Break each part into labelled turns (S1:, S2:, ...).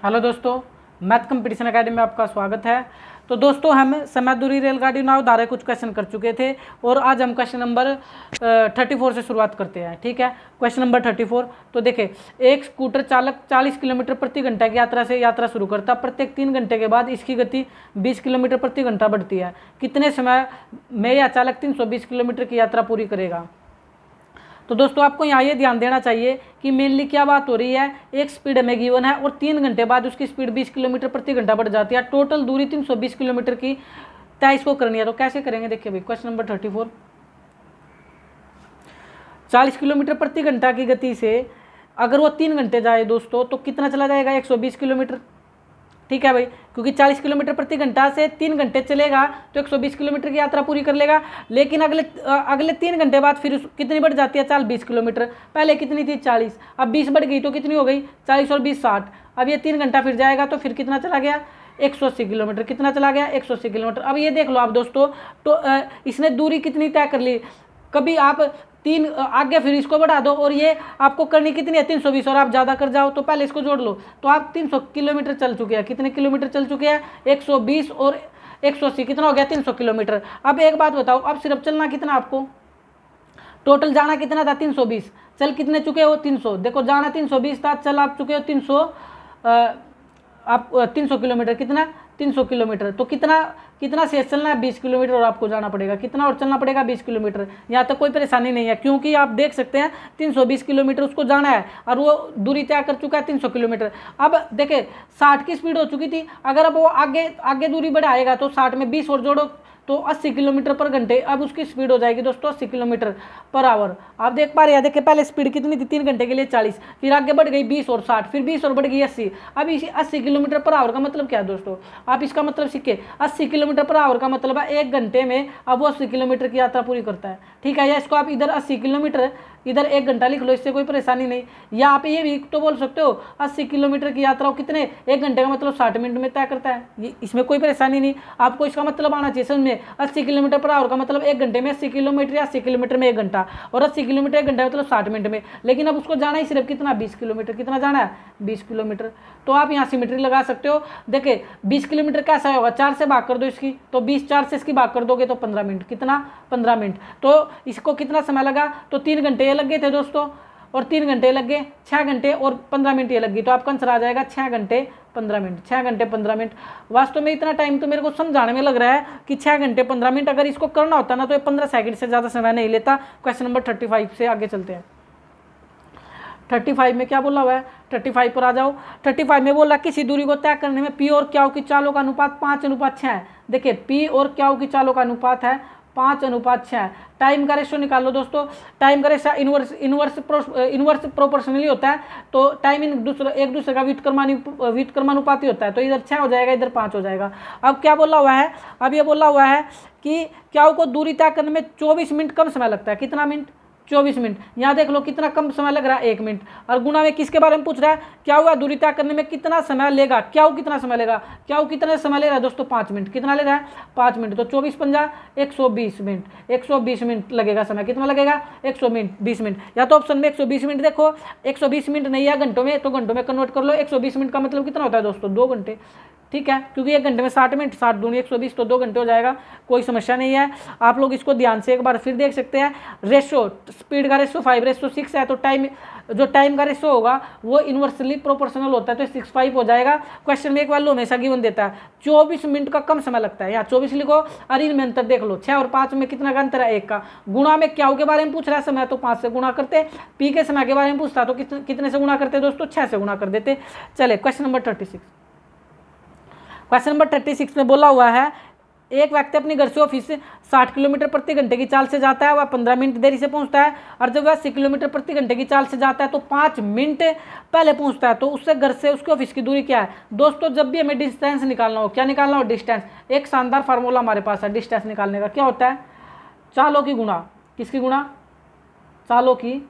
S1: Hello दोस्तों, math competition academy में आपका स्वागत है। तो दोस्तों, हम समय दूरी रेलगाड़ी नाव द्वारा कुछ क्वेश्चन कर चुके थे और आज हम क्वेश्चन नंबर 34 से शुरुआत करते हैं। ठीक है, क्वेश्चन नंबर 34। तो देखिए, एक स्कूटर चालक 40 किलोमीटर प्रति घंटा की यात्रा शुरू करता। प्रत्येक 3 घंटे के बाद इसकी गति 20 किलोमीटर प्रति घंटा बढ़ती है। कितने समय में यह चालक 320 किलोमीटर की यात्रा पूरी करेगा? तो दोस्तों, आपको यहाँ ये ध्यान देना चाहिए कि मेनली क्या बात हो रही है। एक स्पीड हमें गिवन है और 3 घंटे बाद उसकी स्पीड 20 किलोमीटर प्रति घंटा बढ़ जाती है। टोटल दूरी 320 किलोमीटर की तय इसको करनी है। तो कैसे करेंगे, देखिए भाई, क्वेश्चन नंबर 34। 40 किलोमीटर प्रति घंटा की गति से अगर वो 3 घंटे जाए दोस्तों, तो कितना चला जाएगा? 120 किलोमीटर। ठीक है भाई, क्योंकि 40 किलोमीटर प्रति घंटा से 3 घंटे चलेगा तो 120 किलोमीटर की यात्रा पूरी कर लेगा। लेकिन अगले 3 घंटे बाद फिर कितनी बढ़ जाती है? चाल 20 किलोमीटर। पहले कितनी थी? 40। अब 20 बढ़ गई तो कितनी हो गई? 40 और 20 60। अब ये 3 घंटा फिर जाएगा तो फिर कितना चला गया? 180 किलोमीटर। कितना चला गया? 180 किलोमीटर। अब ये देख लो आप दोस्तों, तो इसने दूरी कितनी तय कर ली। कभी आप 3 आगे फिर इसको बढ़ा दो और ये आपको करनी कितनी है? 320 और आप ज़्यादा कर जाओ तो पहले इसको जोड़ लो। तो आप 300 किलोमीटर चल चुके हैं। कितने किलोमीटर चल चुके हैं? 120 और 180 कितना हो गया? 300 किलोमीटर। अब एक बात बताओ, अब सिर्फ चलना कितना आपको? टोटल जाना कितना था? 320। चल कितने चुके हो? 300। देखो, जाना 320 था, चल आप चुके हो 300। आप 300 किलोमीटर। कितना? 300 किलोमीटर। तो कितना शेष चलना है? 20 किलोमीटर और आपको जाना पड़ेगा। कितना और चलना पड़ेगा? 20 किलोमीटर। यहाँ तक कोई परेशानी नहीं है, क्योंकि आप देख सकते हैं 320 किलोमीटर उसको जाना है और वो दूरी तय कर चुका है 300 किलोमीटर। अब देखे, 60 की स्पीड हो चुकी थी। अगर अब वो आगे दूरी बढ़ाएगा तो 60 में 20 और जोड़ो तो 80 किलोमीटर पर घंटे। अब उसकी स्पीड हो जाएगी दोस्तों 80 किलोमीटर पर आवर। आप देख पा रहे हैं, देखिए पहले स्पीड कितनी थी? 3 घंटे के लिए 40, फिर आगे बढ़ गई 20 और 60, फिर 20 और बढ़ गई 80। अब इसी 80 किलोमीटर पर आवर का मतलब क्या है दोस्तों? आप इसका मतलब सीखे। 80 किलोमीटर पर आवर का मतलब है 1 घंटे में अब वो 80 किलोमीटर की यात्रा पूरी करता है। ठीक है, या इसको आप इधर 80 किलोमीटर, इधर 1 घंटा लिख लो, इससे कोई परेशानी नहीं। या आप ये भी तो बोल सकते हो 80 किलोमीटर की यात्रा कितने 1 घंटे का मतलब 60 मिनट में तय करता है। ये इसमें कोई परेशानी नहीं। आपको इसका मतलब आना चाहिए समझ में। 80 किलोमीटर पर आवर का मतलब 1 घंटे में 80 किलोमीटर या 80 किलोमीटर में 1 घंटा, और 80 किलोमीटर 1 घंटा मतलब 60 मिनट में। लेकिन अब उसको जाना ही सिर्फ कितना? 20 किलोमीटर। कितना जाना है? 20 किलोमीटर। तो आप यहाँ सिमेट्री लगा सकते हो। देखिए 20 किलोमीटर कैसा होगा? 4 से भाग कर दो इसकी, तो 20 4 से इसकी भाग कर दोगे तो 15 मिनट। कितना? 15 मिनट। तो इसको कितना समय लगा? तो 3 घंटे ये लग गए थे दोस्तों, और 3 घंटे लग गए, 6 घंटे और 15 मिनट ये लग गई। तो आपका आंसर आ जाएगा 6 घंटे 15 मिनट। 6 घंटे 15 मिनट। वास्तव में इतना टाइम तो मेरे को समझाने में लग रहा है कि 6 घंटे 15 मिनट। अगर इसको करना होता ना तो ये 15 सेकंड से ज़्यादा समय नहीं लेता। क्वेश्चन नंबर 35 से आगे चलते हैं। 35 में क्या बोला हुआ है? 35 पर आ जाओ। 35 में बोला किसी दूरी को तय करने में पी और क्यू की चालों का अनुपात 5:6 है। देखिए, पी और क्यू की चालों का अनुपात है 5:6। टाइम का रेशो निकालो दोस्तों। टाइम का रेशो इनवर्स प्रोपोर्शनली होता है। तो टाइम एक दूसरे का व्युत्क्रमानुपाती होता है। तो इधर 6 हो जाएगा, इधर 5 हो जाएगा। अब क्या बोला हुआ है? अब ये बोला हुआ है कि क्यू को दूरी तय करने में 24 मिनट कम समय लगता है। कितना मिनट? 24 मिनट। यहाँ देख लो कितना कम समय लग रहा है, 1 मिनट। और गुणा में किसके बारे में पूछ रहा है? क्या हुआ दूरी तय करने में कितना समय लेगा? क्या कितना समय लेगा? क्या कितना समय ले रहा है दोस्तों? 5 मिनट। कितना ले रहा है? 5 मिनट। तो 24 पंजा 120 मिनट। 120 मिनट लगेगा समय। कितना लगेगा? 120 मिनट। या तो ऑप्शन में 120 मिनट देखो, 120 मिनट नहीं है घंटों में, तो घंटों में कन्वर्ट कर लो। 120 मिनट का मतलब कितना होता है दोस्तों? 2 घंटे। ठीक है, क्योंकि 1 घंटे में 60 मिनट, 60 दूनी 120, तो 2 घंटे हो जाएगा। कोई समस्या नहीं है। आप लोग इसको ध्यान से एक बार फिर देख सकते हैं। रेशो, स्पीड का रेशो 5:6 है। तो टाइम का रेशो होगा वो इनवर्सली प्रोपोर्शनल होता है, तो 6:5 हो जाएगा। क्वेश्चन में एक वैल्यू हमेशा गिवन देता है। 24 मिनट का कम समय लगता है। यहाँ 24 लिखो और इनमें अंतर देख लो। 6 और 5 में कितना का अंतर है? 1 का। गुणा में क्यू के बारे में पूछ रहा है समय, तो 5 से गुणा करते। पी के समय के बारे में पूछता तो कितने से गुणा करते दोस्तों? 6 से गुणा कर देते। चले क्वेश्चन नंबर 36। क्वेश्चन नंबर 36 में बोला हुआ है एक व्यक्ति अपने घर से ऑफिस 60 किलोमीटर प्रति घंटे की चाल से जाता है, वह 15 मिनट देरी से पहुंचता है। और जब वह 80 किलोमीटर प्रति घंटे की चाल से जाता है तो 5 मिनट पहले पहुंचता है। तो उससे घर से उसके ऑफिस की दूरी क्या है दोस्तों? जब भी हमें डिस्टेंस निकालना हो, क्या निकालना हो? डिस्टेंस। एक शानदार फार्मूला हमारे पास है डिस्टेंस निकालने का। क्या होता है? चालों की गुणा। किसकी गुणा? चालों की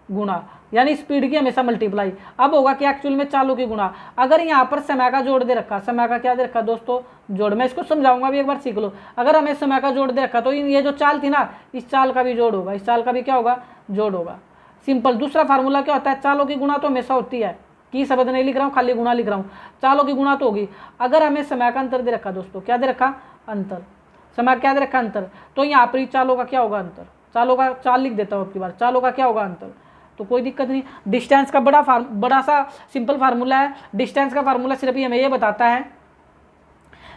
S1: गुणा, यानी स्पीड की हमेशा मल्टीप्लाई। अब होगा कि एक्चुअल में चालों की गुणा। अगर यहाँ पर समय का जोड़ दे रखा, समय का क्या दे रखा दोस्तों? जोड़। मैं इसको समझाऊंगा भी, एक बार सीख लो। अगर हमें समय का जोड़ दे रखा तो ये जो चाल थी ना, इस चाल का भी जोड़ होगा, इस चाल का भी क्या होगा? जोड़ होगा। सिंपल। दूसरा फार्मूला क्या होता है? चालों की गुणा तो हमेशा होती है की शब्द नहीं लिख रहा हूँ, खाली गुणा लिख रहा हूँ। चालों की गुणा तो होगी। अगर हमें समय का अंतर दे रखा दोस्तों, क्या दे रखा, अंतर, समय क्या दे रखा, अंतर, तो यहाँ पर चालों का क्या होगा, अंतर, चालों का, चाल लिख देता हूँ आपकी बार, चालों का क्या होगा, अंतर, तो कोई दिक्कत नहीं। डिस्टेंस का बड़ा सा सिंपल फार्मूला है। डिस्टेंस का फार्मूला सिर्फ हमें ये बताता है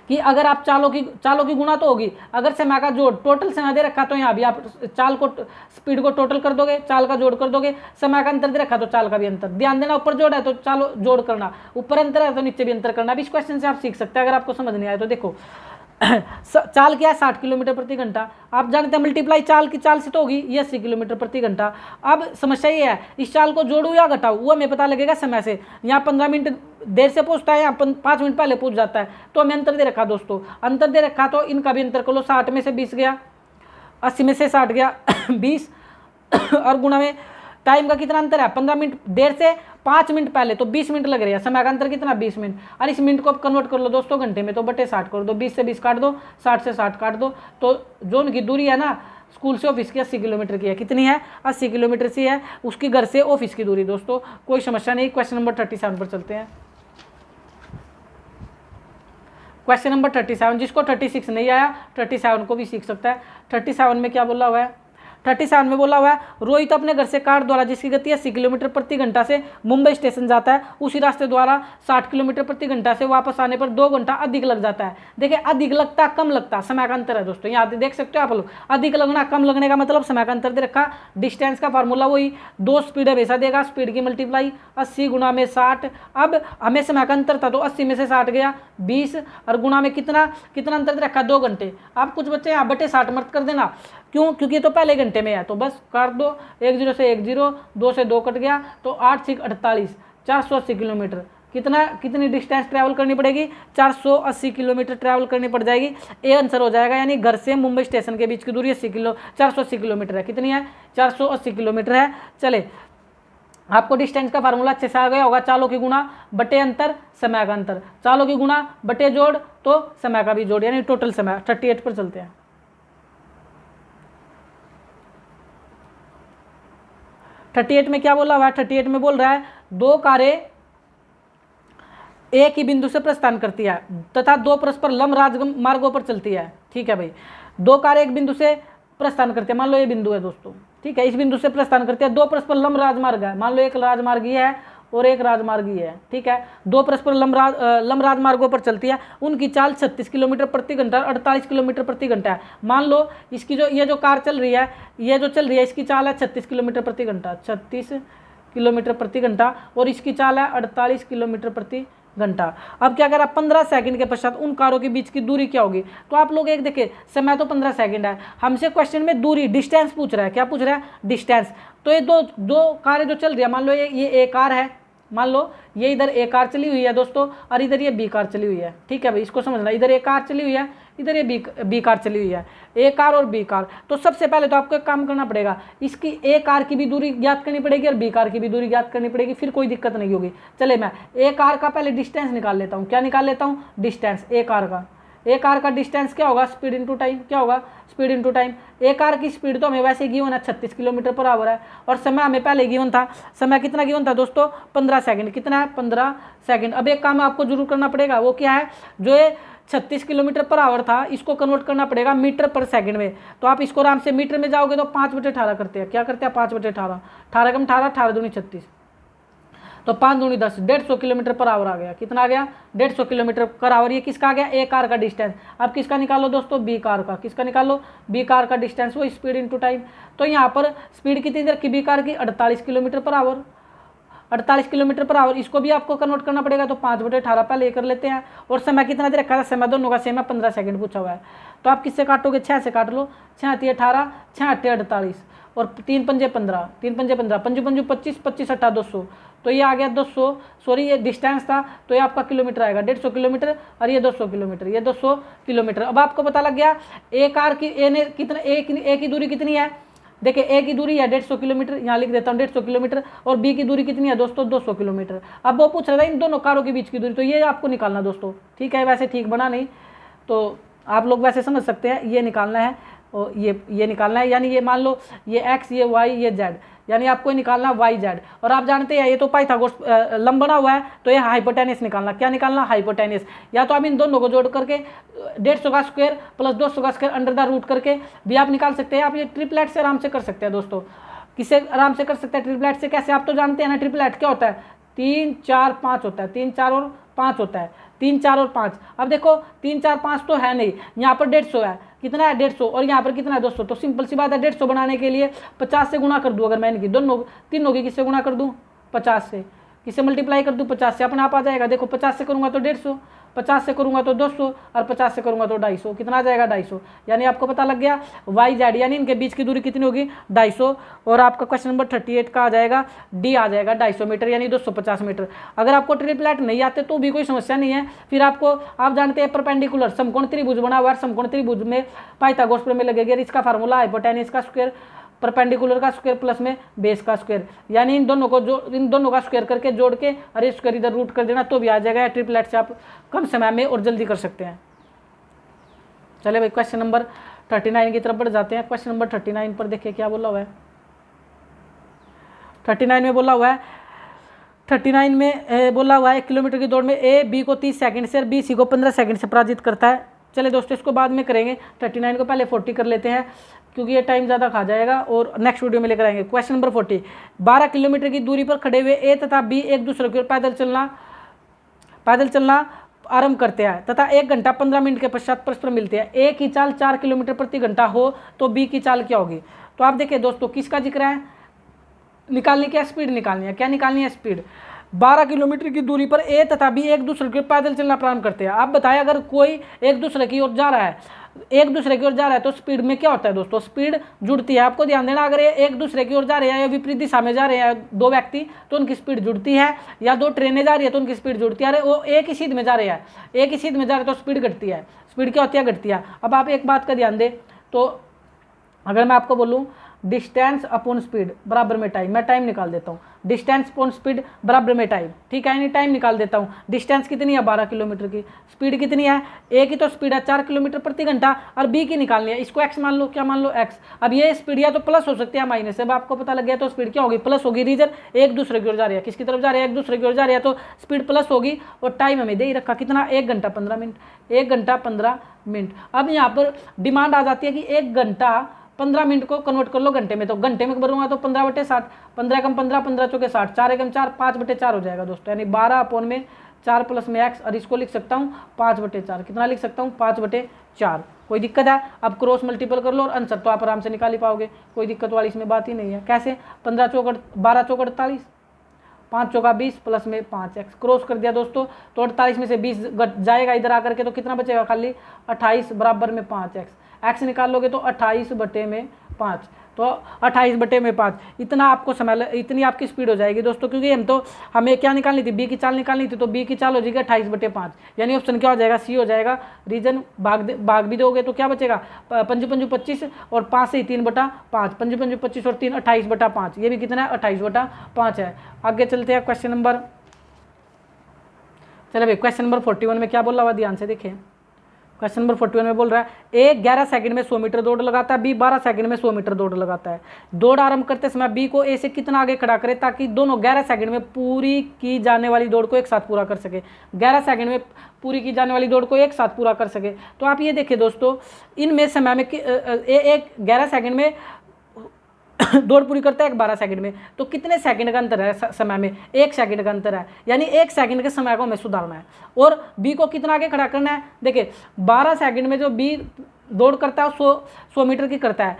S1: कि अगर आप चालों की गुणा तो होगी, अगर समय का जोड़, टोटल समय दे रखा तो यहाँ भी आप चाल को, स्पीड को टोटल कर दोगे, चाल का जोड़ कर दोगे, समय का अंतर दे रखा तो चाल का भी अंतर। ध्यान देना, ऊपर जोड़ है तो चालो जोड़ करना, ऊपर अंतर है तो नीचे भी अंतर करना। अब इस क्वेश्चन से आप सीख सकते हैं, अगर आपको समझ नहीं आए तो देखो चाल क्या है, 60 किलोमीटर प्रति घंटा। आप जानते हैं मल्टीप्लाई चाल की चाल से तो होगी, ये 80 किलोमीटर प्रति घंटा। अब समस्या ये है, इस चाल को जोड़ू या घटाऊ, वो हमें पता लगेगा समय से। यहाँ 15 मिनट देर से पहुंचता है, यहाँ 5 मिनट पहले पहुंच जाता है, तो हमें अंतर दे रखा दोस्तों, अंतर दे रखा तो इनका भी अंतर कर लो। 60 में से 20 गया, 80 में से 60 गया 20, और गुणा में टाइम का कितना अंतर है, 15 मिनट देर से 5 मिनट पहले, तो 20 मिनट लग रहे हैं। समय का अंतर कितना, 20 मिनट। और इस मिनट को आप कन्वर्ट कर लो दोस्तों घंटे में, तो बटे 60 कर दो, 20 से 20 काट दो, 60 से 60 काट दो, तो जो उनकी दूरी है ना स्कूल से ऑफिस की 80 किलोमीटर की है। कितनी है, 80 किलोमीटर से है उसकी घर से ऑफिस की दूरी दोस्तों। कोई समस्या नहीं। क्वेश्चन नंबर 37 पर चलते हैं। क्वेश्चन नंबर 37, जिसको 36 नहीं आया 37 को भी सीख सकता है। 37 में क्या बोला हुआ है, 37 में बोला हुआ है, रोहित अपने घर से कार द्वारा जिसकी गति 80 किलोमीटर प्रति घंटा से मुंबई स्टेशन जाता है, उसी रास्ते द्वारा 60 किलोमीटर प्रति घंटा से वापस आने पर 2 घंटा अधिक लग जाता है। देखिए अधिक लगता कम लगता, समय का अंतर है दोस्तों। यहाँ देख सकते हो आप लोग, अधिक लगना कम लगने का मतलब समय का अंतर दे रखा। डिस्टेंस का फार्मूला वही, 2 स्पीड हमेशा देगा, स्पीड की मल्टीप्लाई 80 गुणा में 60। अब हमें समय का अंतर था तो 80 में से 60 गया 20, और गुणा में कितना अंतर दे रखा, 2 घंटे। आप कुछ बच्चे यहाँ बटे 60 मत कर देना, क्यों, क्योंकि ये तो पहले घंटे में है, तो बस काट दो, 1 0 से 1 0, 2 से 2 कट गया, तो 8 6 48, 480 किलोमीटर। कितनी डिस्टेंस ट्रैवल करनी पड़ेगी, 480 किलोमीटर ट्रैवल करनी पड़ जाएगी। ए आंसर हो जाएगा, यानी घर से मुंबई स्टेशन के बीच की दूरी 480 किलोमीटर है। कितनी है, 480 किलोमीटर है। चले, आपको डिस्टेंस का फार्मूला अच्छे से आ गया होगा। चालों की गुणा बटे अंतर, समय का अंतर, चालों की गुणा बटे जोड़ तो समय का भी जोड़, यानी टोटल समय। 38 पर चलते हैं। 38 में क्या बोला हुआ है, 38 में बोल रहा है 2 कारें एक ही बिंदु से प्रस्थान करती है तथा 2 परस्पर लंब राजमार्गों पर चलती है। ठीक है भाई, 2 कारें एक बिंदु से प्रस्थान करते हैं, मान लो ये बिंदु है दोस्तों, ठीक है, इस बिंदु से प्रस्थान करते हैं। 2 परस्पर लंब राजमार्ग है, मान लो एक राजमार्गी है और एक राजमार्गी है, ठीक है, 2 परस्पर लंब राजमार्गों पर चलती है। उनकी चाल 36 किलोमीटर प्रति घंटा, 48 किलोमीटर प्रति घंटा है। मान लो इसकी ये जो कार चल रही है, ये जो चल रही है, इसकी चाल है 36 किलोमीटर प्रति घंटा, 36 किलोमीटर प्रति घंटा, और इसकी चाल है 48 किलोमीटर प्रति घंटा। अब क्या करा, 15 सेकंड के पश्चात उन कारों के बीच की दूरी क्या होगी। तो आप लोग एक देखिए, समय तो 15 सेकंड है, हमसे क्वेश्चन में दूरी, डिस्टेंस पूछ रहा है। क्या पूछ रहा है, डिस्टेंस। तो ये दो कारें जो चल रही है, मान लो ये ए कार है, मान लो ये इधर ए कार चली हुई है दोस्तों, और इधर ये बी कार चली हुई है। ठीक है भाई, इसको समझना, इधर ए कार चली हुई है, इधर ये बी कार चली हुई है, ए कार और बी कार। तो सबसे पहले तो आपको एक काम करना पड़ेगा, इसकी ए कार की भी दूरी ज्ञात करनी पड़ेगी और बी कार की भी दूरी ज्ञात करनी पड़ेगी, फिर कोई दिक्कत नहीं होगी। चले, मैं ए कार का पहले डिस्टेंस निकाल लेता हूँ। क्या निकाल लेता हूँ, डिस्टेंस। ए कार का डिस्टेंस क्या होगा, स्पीड इंटू टाइम। क्या होगा, स्पीड इंटू टाइम। ए कार की स्पीड तो हमें वैसे गिवन है 36 किलोमीटर पर आवर है, और समय हमें पहले गिवन था। समय कितना गिवन था दोस्तों, 15 सेकंड। कितना है, 15 सेकंड। अब एक काम आपको जरूर करना पड़ेगा, वो क्या है, जो ये 36 किलोमीटर पर आवर था, इसको कन्वर्ट करना पड़ेगा मीटर पर सेकंड में। तो आप इसको आराम से मीटर में जाओगे तो 5/18 करते हैं। क्या करते हैं, 5/18, 18 कम 18, 18 दूनी 36, तो 5 दूनी 10, 150 किलोमीटर पर आवर आ गया। कितना आ गया, 150 किलोमीटर पर आवर। ये किसका आ गया, ए कार का डिस्टेंस। अब किसका निकालो दोस्तों, बी कार का। किसका निकालो, बी कार का डिस्टेंस, वो स्पीड इंटू टाइम। तो यहाँ पर स्पीड कितनी देर की, बी कार की 48 kilometre per hour, 48 kilometre per hour. इसको भी आपको कन्वर्ट करना पड़ेगा, तो 5/18 पहले कर लेते हैं। और समय कितना दे रखा है, समय दोनों का सेम है, 15 सेकंड पूछा हुआ है। तो आप किससे काटोगे, 6 से काट लो, 6 × 18, 6 × 48, और 3 पंजे 15, 3 पंजे 15, 5 पंजू 25, 25 × 8 200। तो ये आ गया 200, सॉरी ये डिस्टेंस था, तो ये आपका किलोमीटर आएगा 150 किलोमीटर, और ये 200 किलोमीटर, ये 200 किलोमीटर। अब आपको पता लग गया ए कार की, ए ने कितना, ए की दूरी कितनी है। देखिए ए की दूरी है 150 किलोमीटर, यहाँ लिख देता हूँ 150 किलोमीटर, और बी की दूरी कितनी है दोस्तों, 200 किलोमीटर। अब वो पूछ रहा था इन दोनों कारों के बीच की दूरी, तो ये आपको निकालना दोस्तों। ठीक है, वैसे ठीक बना नहीं, तो आप लोग वैसे समझ सकते हैं, ये निकालना है। और ये निकालना है, यानी ये मान लो ये x, ये y, ये z, यानी आपको निकालना y z। और आप जानते हैं ये तो पाइथागोरस लंब बना हुआ है, तो ये हाइपोटेनस निकालना। क्या निकालना? हाइपोटेनस। या तो आप इन दोनों को जोड़ करके 150 का स्क्वायर प्लस 200 का स्क्वायर अंडर द रूट करके भी आप निकाल सकते हैं। आप ये ट्रिपलेट से आराम से कर सकते हैं दोस्तों। किसे आराम से कर सकते हैं? ट्रिपलेट से। कैसे? आप तो जानते हैं ना ट्रिपलेट क्या होता है, 3 4 5 होता है, 3 4 और 5 होता है, 3 4 और 5। अब देखो 3 4 5 तो है नहीं, यहाँ पर 150 है, कितना है 150, और यहाँ पर कितना है 200। तो सिंपल सी बात है 150 बनाने के लिए 50 से गुणा कर दूँ। अगर मैं इनकी दोनों तीनों की किससे गुणा कर दूँ? 50 से। किससे मल्टीप्लाई कर दूँ? 50 से। अपने आप आ जाएगा। देखो 50 से करूँगा तो 150, 50 से करूँगा तो 200, और 50 से करूँगा तो 250। कितना आ जाएगा? 250। यानी आपको पता लग गया वाई जेड, यानी इनके बीच की दूरी कितनी होगी? 250। और आपका क्वेश्चन नंबर 38 का आ जाएगा डी, आ जाएगा 250 मीटर, यानी 250 मीटर। अगर आपको ट्रिपलेट नहीं आते तो भी कोई समस्या नहीं है। फिर आपको, आप जानते हैं परपेंडिकुलर समकोण त्रिभुज बना हुआ है, समकोण त्रिभुज में पाइथागोरस प्रमेय लगेगा। इसका फार्मूला हाइपोटेनस का स्क्वायर, परपेंडिकुलर का स्क्वायर प्लस में बेस का स्क्वायर, यानी इन दोनों का स्क्वायर करके जोड़ के अरे स्क्वायर इधर रूट कर देना तो भी आ जाएगा। ट्रिपलेट से आप कम समय में और जल्दी कर सकते हैं। चले भाई क्वेश्चन नंबर 39 की तरफ बढ़ जाते हैं। क्वेश्चन नंबर 39 पर देखिए क्या बोला हुआ है। 39 में बोला हुआ है 39 में बोला हुआ है 1 किलोमीटर की दौड़ में ए बी को 30 सेकंड से और बी सी को 15 सेकंड से पराजित करता है। चले दोस्तों इसको बाद में करेंगे, 39 को पहले 40 कर लेते हैं क्योंकि ये टाइम ज़्यादा खा जाएगा और नेक्स्ट वीडियो में लेकर आएंगे। क्वेश्चन नंबर 40, 12 किलोमीटर की दूरी पर खड़े हुए ए तथा बी एक दूसरे की ओर पैदल चलना आरंभ करते हैं तथा 1 घंटा 15 मिनट के पश्चात परस्पर मिलते हैं। ए की चाल 4 किलोमीटर प्रति घंटा हो तो बी की चाल क्या होगी? तो आप देखिए दोस्तों किसका जिक्र है, निकालनी क्या? स्पीड निकालनी है। क्या निकालनी है? स्पीड। 12 किलोमीटर की दूरी पर ए तथा बी एक दूसरे की ओर पैदल चलना प्रारंभ करते हैं। आप बताएं अगर कोई एक दूसरे की ओर जा रहा है तो स्पीड में क्या होता है दोस्तों? स्पीड जुड़ती है। आपको ध्यान देना, अगर ये एक दूसरे की ओर जा रहे हैं या विपरीत दिशा में जा रहे हैं दो व्यक्ति तो उनकी स्पीड जुड़ती है, या दो ट्रेनें जा रही है तो उनकी स्पीड जुड़ती है। अरे वो एक ही सीध में जा रहे हैं तो स्पीड घटती है। स्पीड क्या होती है? घटती है। अब आप एक बात का ध्यान दें, तो अगर मैं आपको बोलूँ डिस्टेंस अपॉन स्पीड बराबर में टाइम, मैं टाइम निकाल देता हूँ। डिस्टेंस अपॉन स्पीड बराबर में टाइम, ठीक है, यानी टाइम निकाल देता हूँ। डिस्टेंस कितनी है? 12 किलोमीटर की। स्पीड कितनी है? ए की तो स्पीड है 4 किलोमीटर प्रति घंटा और बी की निकालनी है। इसको एक्स मान लो। क्या मान लो? एक्स। अब ये स्पीड या तो प्लस हो सकती है माइनस। अब आपको पता लग गया तो स्पीड क्या होगी? प्लस होगी। रीजन एक दूसरे की ओर जा रही है। किसकी तरफ जा रही है? एक दूसरे की ओर जा रही है, तो स्पीड प्लस होगी। और टाइम हमें दे ही रखा कितना? 1 घंटा 15 मिनट। 1 घंटा 15 मिनट। अब यहाँ पर डिमांड आ जाती है कि 1 घंटा 15 मिनट को कन्वर्ट कर लो घंटे में, तो घंटे में करूँगा तो 15/60, 15 कम 15, 15 चौके 60, 4 एकम 4, 5/4 हो जाएगा दोस्तों, यानी 12 अपॉन में 4 प्लस में एक्स, और इसको लिख सकता हूँ 5/4। कितना लिख सकता हूँ? 5/4। कोई दिक्कत है? अब क्रॉस मल्टीपल कर लो और आंसर तो आप आराम से निकाल ही पाओगे, कोई दिक्कत वाली इसमें बात ही नहीं है। कैसे? 15 चौक 12 चौक 48, 5 चौका 20 प्लस में 5x, क्रॉस कर दिया दोस्तों तो 48 में से 20 जाएगा इधर आकर के, तो कितना बचेगा? खाली 28 बराबर में 5x। एक्स निकाल लोगे तो 28/5, तो 28/5 इतना आपको समय, इतनी आपकी स्पीड हो जाएगी दोस्तों। क्योंकि हमें क्या निकालनी थी? बी की चाल निकालनी थी, तो बी की चाल हो जाएगी 28/5, यानी ऑप्शन क्या हो जाएगा? सी हो जाएगा। रीजन भाग भी दोगे तो क्या बचेगा? 5 5 25 और 5 से 3/5, 5 5 5 25 और 3 28/5, ये भी कितना है? 28/5 है। आगे चलते हैं क्वेश्चन नंबर, चलो भाई क्वेश्चन नंबर 41 में क्या बोल रहा हुआ, ध्यान से देखिए। क्वेश्चन नंबर 41 में बोल रहा है ए 11 सेकंड में 100 मीटर दौड़ लगाता है, बी 12 सेकंड में 100 मीटर दौड़ लगाता है। दौड़ आरंभ करते समय बी को ए से कितना आगे खड़ा करे ताकि दोनों 11 सेकंड में पूरी की जाने वाली दौड़ को एक साथ पूरा कर सके। 11 सेकंड में पूरी की जाने वाली दौड़ को एक साथ पूरा कर सके। तो आप ये देखिए दोस्तों, इनमें समय में एक 11 सेकंड में दौड़ पूरी करता है, एक 12 सेकंड में, तो कितने सेकंड का अंतर है समय में? 1 सेकंड का अंतर है, यानी 1 सेकंड के समय को हमें सुधारना है। और बी को कितना आगे खड़ा करना है? देखिए 12 सेकंड में जो बी दौड़ करता है 100 मीटर की करता है,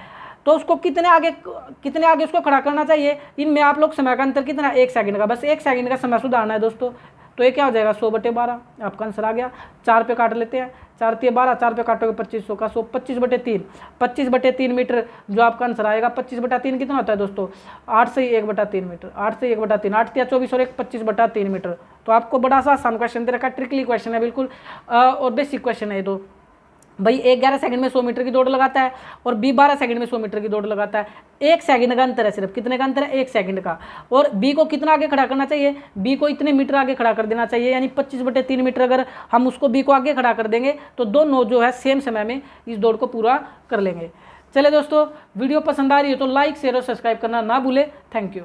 S1: तो उसको कितने आगे उसको खड़ा करना चाहिए? इनमें आप लोग समय का अंतर कितना? 1 सेकंड का, बस 1 सेकंड का समय सुधारना है दोस्तों। तो ये क्या हो जाएगा? 100/12, आपका आंसर आ गया। 4 पे काट लेते हैं, 4 × 12, 4 पे काटोगे 2500 का 100, 25/3, 25/3 मीटर जो आपका आंसर आएगा। 25/3 कितना होता है दोस्तों? 8 से 1/3 मीटर, 8 से 1/3, 8 या 24 और 1 25/3 मीटर। तो आपको बड़ा सा आसान क्वेश्चन दे रखा है, ट्रिकली क्वेश्चन है बिल्कुल, और बेसिक क्वेश्चन है ये। तो भाई ए 11 सेकंड में 100 मीटर की दौड़ लगाता है और बी 12 सेकंड में 100 मीटर की दौड़ लगाता है। 1 सेकंड का अंतर है, सिर्फ कितने का अंतर है? 1 सेकंड का। और बी को कितना आगे खड़ा करना चाहिए? बी को इतने मीटर आगे खड़ा कर देना चाहिए, यानी 25/3 मीटर। अगर हम उसको बी को आगे खड़ा कर देंगे तो दोनों जो है सेम समय में इस दौड़ को पूरा कर लेंगे। चले दोस्तों, वीडियो पसंद आ रही है तो लाइक शेयर और सब्सक्राइब करना ना भूले। Thank you.